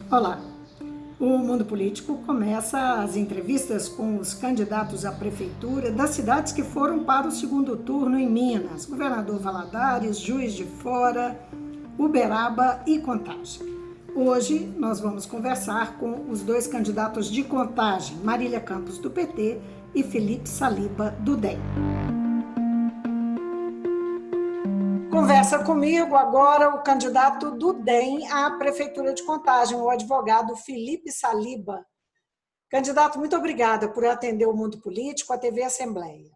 Olá! O Mundo Político começa as entrevistas com os candidatos à prefeitura das cidades que foram para o segundo turno em Minas: Governador Valadares, Juiz de Fora, Uberaba e Contagem. Hoje nós vamos conversar com os dois candidatos de Contagem, Marília Campos, do PT, e Felipe Saliba, do DEM. Conversa comigo agora o candidato do DEM à Prefeitura de Contagem, o advogado Felipe Saliba. Candidato, muito obrigada por atender o Mundo Político, a TV Assembleia.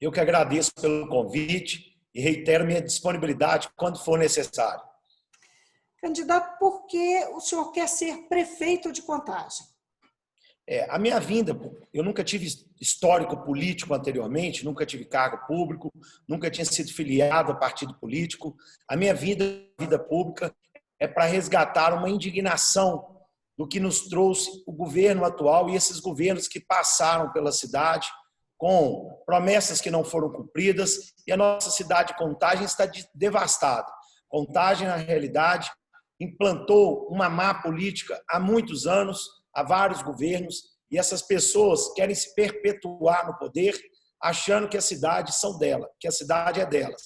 Eu que agradeço pelo convite e reitero minha disponibilidade quando for necessário. Candidato, por que o senhor quer ser prefeito de Contagem? A minha vinda, eu nunca tive histórico político anteriormente, nunca tive cargo público, nunca tinha sido filiado a partido político. A minha vida pública é para resgatar uma indignação do que nos trouxe o governo atual e esses governos que passaram pela cidade com promessas que não foram cumpridas, e a nossa cidade de Contagem está devastada. Contagem, na realidade, implantou uma má política há muitos anos, há vários governos, e essas pessoas querem se perpetuar no poder, achando que a cidade são dela, que a cidade é delas.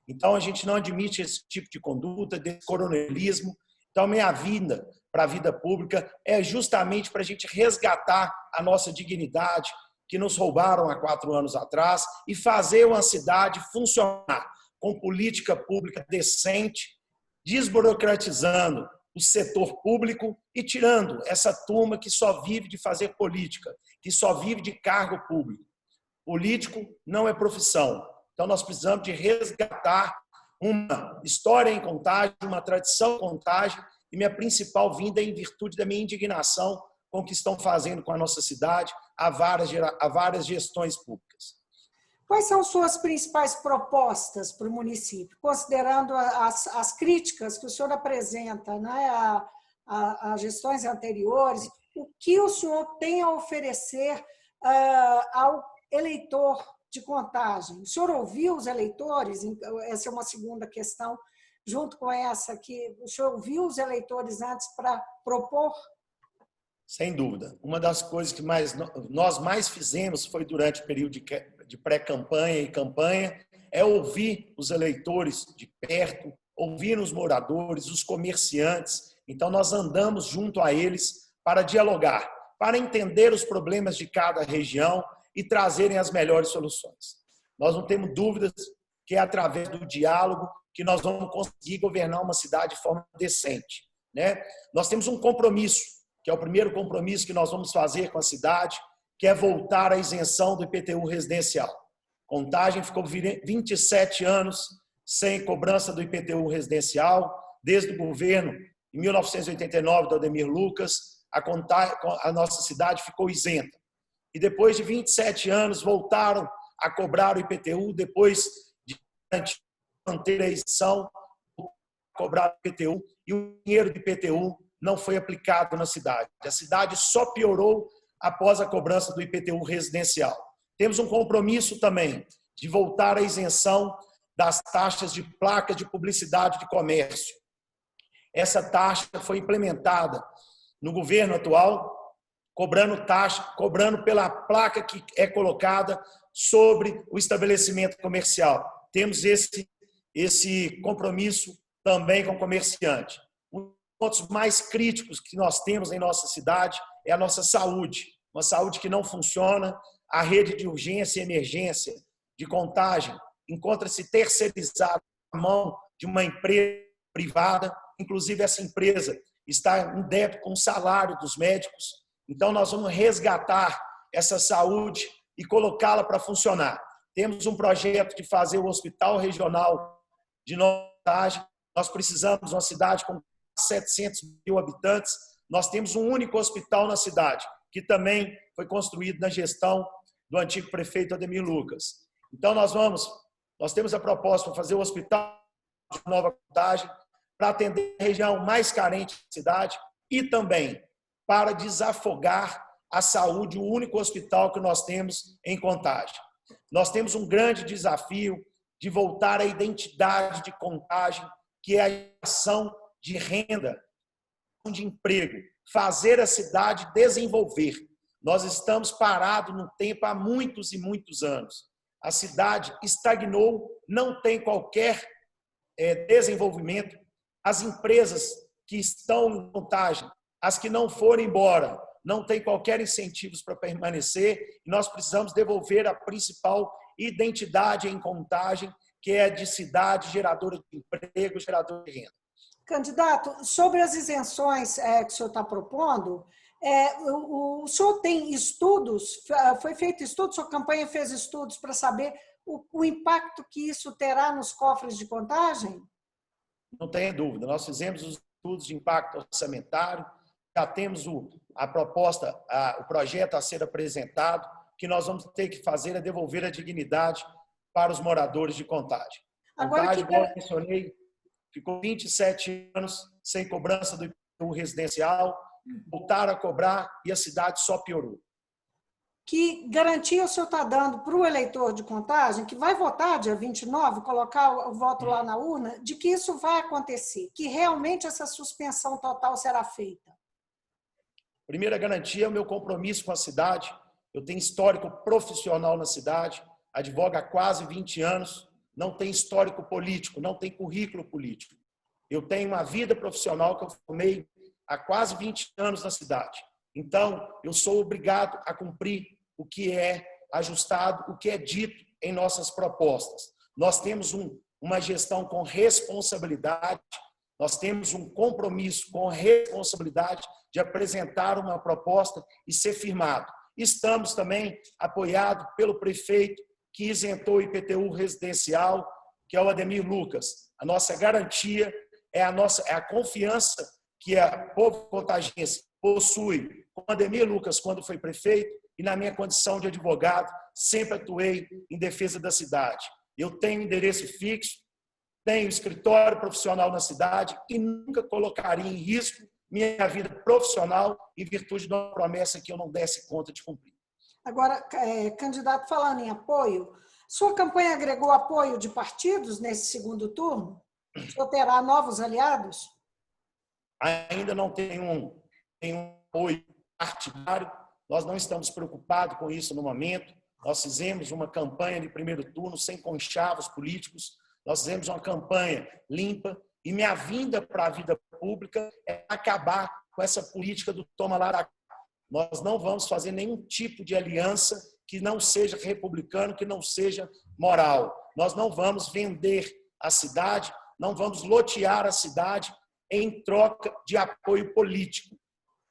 Então, a gente não admite esse tipo de conduta, desse coronelismo. Então, minha vinda para a vida pública é justamente para a gente resgatar a nossa dignidade, que nos roubaram há 4 anos atrás, e fazer uma cidade funcionar com política pública decente, desburocratizando o setor público e tirando essa turma que só vive de fazer política, que só vive de cargo público. Político não é profissão. Então, nós precisamos de resgatar uma história em Contagem, uma tradição em Contagem, e minha principal vinda é em virtude da minha indignação com o que estão fazendo com a nossa cidade há várias gestões públicas. Quais são suas principais propostas para o município, considerando as críticas que o senhor apresenta, né, a gestões anteriores? O que o senhor tem a oferecer ao eleitor de Contagem? O senhor ouviu os eleitores? Essa é uma segunda questão, junto com essa, que o senhor ouviu os eleitores antes para propor? Sem dúvida. Uma das coisas que nós mais fizemos foi durante o período de pré-campanha e campanha, é ouvir os eleitores de perto, ouvir os moradores, os comerciantes. Então, nós andamos junto a eles para dialogar, para entender os problemas de cada região e trazerem as melhores soluções. Nós não temos dúvidas que é através do diálogo que nós vamos conseguir governar uma cidade de forma decente, né? Nós temos um compromisso, que é o primeiro compromisso que nós vamos fazer com a cidade, que é voltar à isenção do IPTU residencial. Contagem ficou 27 anos sem cobrança do IPTU residencial, desde o governo, em 1989, do Ademir Lucas, a nossa cidade ficou isenta. E depois de 27 anos, voltaram a cobrar o IPTU, depois de manter a isenção, cobrar o IPTU, e o dinheiro do IPTU não foi aplicado na cidade. A cidade só piorou após a cobrança do IPTU residencial. Temos um compromisso também de voltar à isenção das taxas de placa de publicidade de comércio. Essa taxa foi implementada no governo atual, cobrando pela placa que é colocada sobre o estabelecimento comercial. Temos esse compromisso também com o comerciante. Pontos mais críticos que nós temos em nossa cidade é a nossa saúde. Uma saúde que não funciona, a rede de urgência e emergência de Contagem encontra-se terceirizada na mão de uma empresa privada, inclusive essa empresa está em débito com o salário dos médicos. Então, nós vamos resgatar essa saúde e colocá-la para funcionar. Temos um projeto de fazer o Hospital Regional de Contagem. Nós precisamos de uma cidade com 700 mil habitantes, nós temos um único hospital na cidade, que também foi construído na gestão do antigo prefeito Ademir Lucas. Então, nós temos a proposta para fazer o hospital de Nova Contagem, para atender a região mais carente da cidade e também para desafogar a saúde, o único hospital que nós temos em Contagem. Nós temos um grande desafio de voltar à identidade de Contagem, que é a geração de renda de emprego, fazer a cidade desenvolver. Nós estamos parados no tempo há muitos e muitos anos. A cidade estagnou, não tem qualquer desenvolvimento. As empresas que estão em Contagem, as que não foram embora, não têm qualquer incentivo para permanecer. E nós precisamos devolver a principal identidade em Contagem, que é a de cidade geradora de emprego, geradora de renda. Candidato, sobre as isenções que o senhor está propondo, o senhor tem estudos, foi feito estudos, sua campanha fez estudos para saber o impacto que isso terá nos cofres de Contagem? Não tenha dúvida, nós fizemos os estudos de impacto orçamentário, já temos a proposta, o projeto a ser apresentado, que nós vamos ter que fazer é devolver a dignidade para os moradores de Contagem. Contagem, como eu mencionei, ficou 27 anos sem cobrança do IPTU residencial, voltaram a cobrar e a cidade só piorou. Que garantia o senhor está dando para o eleitor de Contagem, que vai votar dia 29, colocar o voto lá na urna, de que isso vai acontecer, que realmente essa suspensão total será feita? Primeira garantia é o meu compromisso com a cidade. Eu tenho histórico profissional na cidade, advogo há quase 20 anos, não tem histórico político, não tem currículo político. Eu tenho uma vida profissional que eu formei há quase 20 anos na cidade. Então, eu sou obrigado a cumprir o que é ajustado, o que é dito em nossas propostas. Nós temos uma gestão com responsabilidade, nós temos um compromisso com responsabilidade de apresentar uma proposta e ser firmado. Estamos também apoiados pelo prefeito que isentou o IPTU residencial, que é o Ademir Lucas. A nossa garantia é a confiança que a povo contagiense possui com o Ademir Lucas quando foi prefeito e na minha condição de advogado sempre atuei em defesa da cidade. Eu tenho endereço fixo, tenho escritório profissional na cidade e nunca colocaria em risco minha vida profissional em virtude de uma promessa que eu não desse conta de cumprir. Agora, candidato, falando em apoio, sua campanha agregou apoio de partidos nesse segundo turno? O senhor terá novos aliados? Ainda não tem um apoio partidário, nós não estamos preocupados com isso no momento. Nós fizemos uma campanha de primeiro turno sem conchavos políticos, nós fizemos uma campanha limpa e minha vinda para a vida pública é acabar com essa política do toma lá da cá. Nós não vamos fazer nenhum tipo de aliança que não seja republicano, que não seja moral. Nós não vamos vender a cidade, não vamos lotear a cidade em troca de apoio político.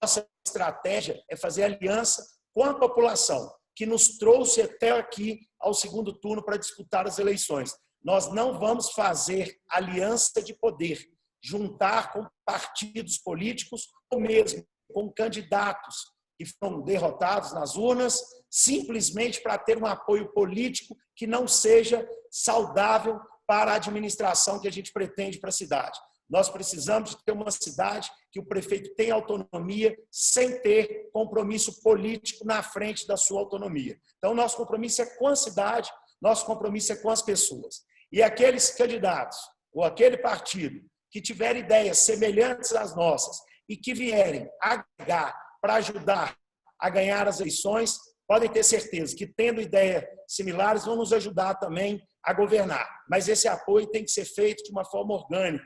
Nossa estratégia é fazer aliança com a população, que nos trouxe até aqui ao segundo turno para disputar as eleições. Nós não vamos fazer aliança de poder, juntar com partidos políticos ou mesmo com candidatos que foram derrotados nas urnas, simplesmente para ter um apoio político que não seja saudável para a administração que a gente pretende para a cidade. Nós precisamos ter uma cidade que o prefeito tenha autonomia sem ter compromisso político na frente da sua autonomia. Então, nosso compromisso é com a cidade, nosso compromisso é com as pessoas. E aqueles candidatos ou aquele partido que tiver ideias semelhantes às nossas e que vierem agregar para ajudar a ganhar as eleições, podem ter certeza que, tendo ideias similares, vão nos ajudar também a governar. Mas esse apoio tem que ser feito de uma forma orgânica,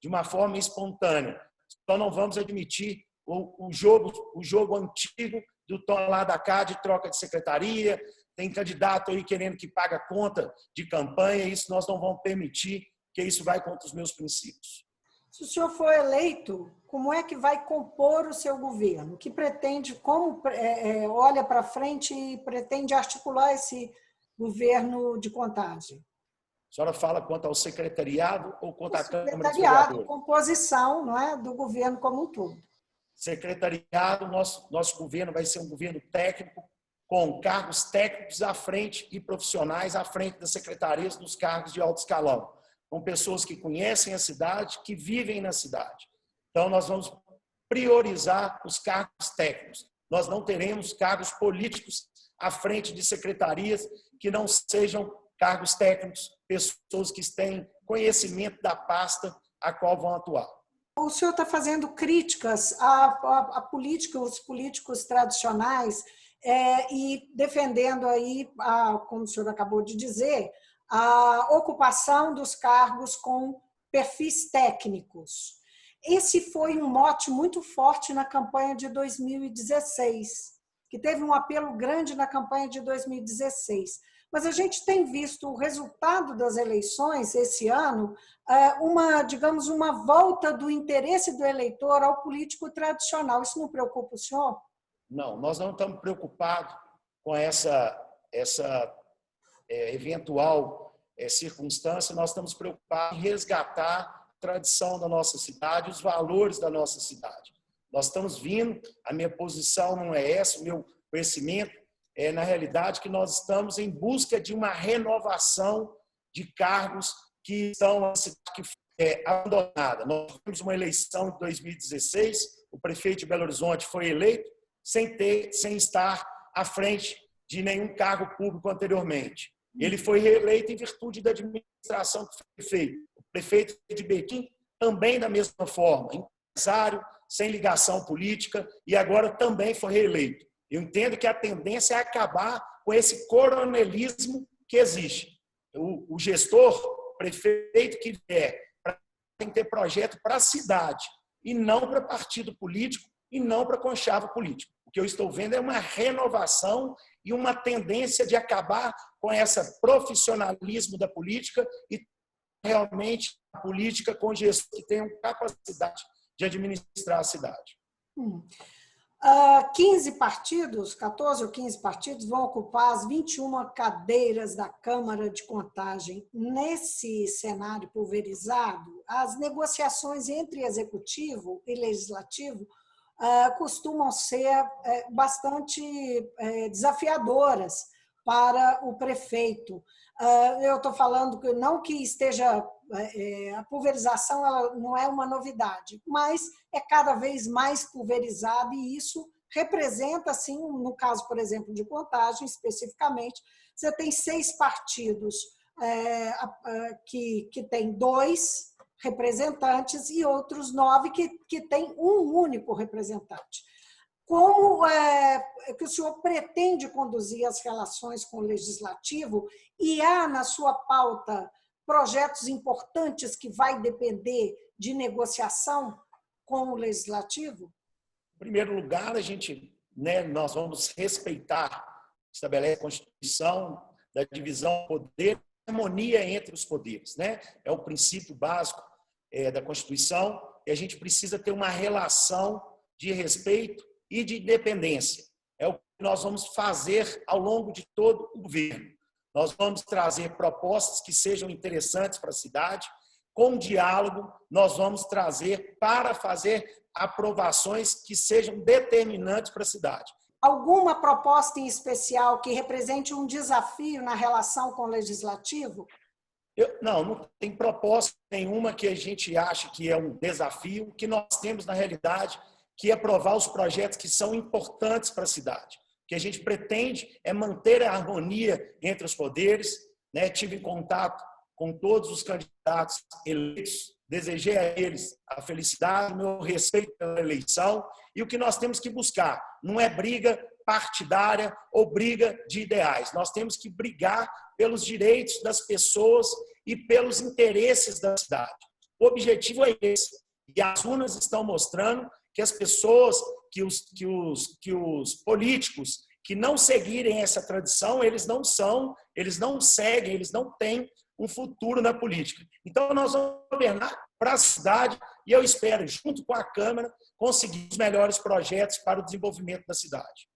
de uma forma espontânea. Então, não vamos admitir o jogo antigo do tom lá da cá, de troca de secretaria. Tem candidato aí querendo que pague a conta de campanha, isso nós não vamos permitir, que isso vai contra os meus princípios. Se o senhor for eleito, como é que vai compor o seu governo? Que pretende, como olha para frente e pretende articular esse governo de Contagem? A senhora fala quanto ao secretariado ou quanto à Câmara dos Secretariado, composição, não é, do governo como um todo. Secretariado, nosso governo vai ser um governo técnico, com cargos técnicos à frente e profissionais à frente das secretarias dos cargos de alto escalão, com pessoas que conhecem a cidade, que vivem na cidade. Então, nós vamos priorizar os cargos técnicos. Nós não teremos cargos políticos à frente de secretarias que não sejam cargos técnicos, pessoas que têm conhecimento da pasta a qual vão atuar. O senhor está fazendo críticas à política, os políticos tradicionais, e defendendo aí, como o senhor acabou de dizer, a ocupação dos cargos com perfis técnicos. Esse foi um mote muito forte na campanha de 2016, que teve um apelo grande na campanha de 2016. Mas a gente tem visto o resultado das eleições esse ano, digamos, uma volta do interesse do eleitor ao político tradicional. Isso não preocupa o senhor? Não, nós não estamos preocupados com essa eventual circunstância, nós estamos preocupados em resgatar a tradição da nossa cidade, os valores da nossa cidade. Nós estamos vindo, a minha posição não é essa, o meu conhecimento é, na realidade, que nós estamos em busca de uma renovação de cargos que estão na cidade que foi abandonada. Nós tivemos uma eleição em 2016, o prefeito de Belo Horizonte foi eleito sem estar à frente de nenhum cargo público anteriormente. Ele foi reeleito em virtude da administração que foi feita. O prefeito de Betim também da mesma forma, empresário, sem ligação política, e agora também foi reeleito. Eu entendo que a tendência é acabar com esse coronelismo que existe. O gestor, o prefeito que vier, tem que ter projeto para a cidade, e não para partido político, e não para conchavo político. O que eu estou vendo é uma renovação e uma tendência de acabar com esse profissionalismo da política e realmente a política com gestores que tenham capacidade de administrar a cidade. 15 partidos, 14 ou 15 partidos vão ocupar as 21 cadeiras da Câmara de Contagem. Nesse cenário pulverizado, as negociações entre executivo e legislativo costumam ser bastante desafiadoras para o prefeito. Eu estou falando que não que esteja... a pulverização ela não é uma novidade, mas é cada vez mais pulverizada e isso representa, assim, no caso, por exemplo, de Contagem, especificamente, você tem 6 partidos que têm 2 representantes e outros 9 que têm um único representante. Como que o senhor pretende conduzir as relações com o Legislativo e há na sua pauta projetos importantes que vai depender de negociação com o Legislativo? Em primeiro lugar, nós vamos respeitar, estabelece a Constituição da divisão do poder, harmonia entre os poderes, né? É o princípio básico da Constituição e a gente precisa ter uma relação de respeito e de independência. É o que nós vamos fazer ao longo de todo o governo. Nós vamos trazer propostas que sejam interessantes para a cidade. Com diálogo, nós vamos trazer para fazer aprovações que sejam determinantes para a cidade. Alguma proposta em especial que represente um desafio na relação com o Legislativo? Não tem proposta nenhuma que a gente ache que é um desafio. O que nós temos, na realidade, que é aprovar os projetos que são importantes para a cidade. O que a gente pretende é manter a harmonia entre os poderes. Tive em contato com todos os candidatos eleitos, desejei a eles a felicidade, o meu respeito pela eleição, e o que nós temos que buscar não é briga partidária ou briga de ideais, nós temos que brigar pelos direitos das pessoas e pelos interesses da cidade. O objetivo é esse, e as urnas estão mostrando que as pessoas, que os políticos que não seguirem essa tradição, eles não seguem, eles não têm um futuro na política. Então, nós vamos governar para a cidade e eu espero, junto com a Câmara, conseguir os melhores projetos para o desenvolvimento da cidade.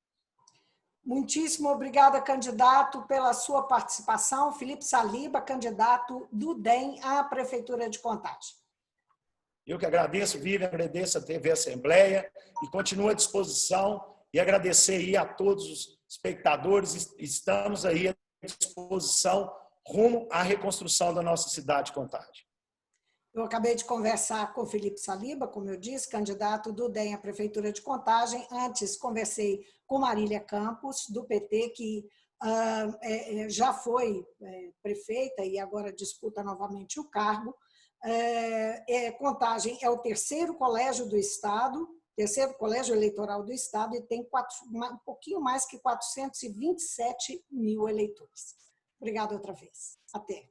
Muitíssimo obrigada, candidato, pela sua participação. Felipe Saliba, candidato do DEM à Prefeitura de Contagem. Eu que agradeço, Vivian, agradeço a TV Assembleia e continuo à disposição e agradecer aí a todos os espectadores. Estamos aí à disposição rumo à reconstrução da nossa cidade de Contagem. Eu acabei de conversar com o Felipe Saliba, como eu disse, candidato do DEM à Prefeitura de Contagem. Antes, conversei com Marília Campos, do PT, que já foi prefeita e agora disputa novamente o cargo. Contagem é o terceiro colégio do Estado, terceiro colégio eleitoral do Estado, e tem um pouquinho mais que 427 mil eleitores. Obrigada outra vez. Até.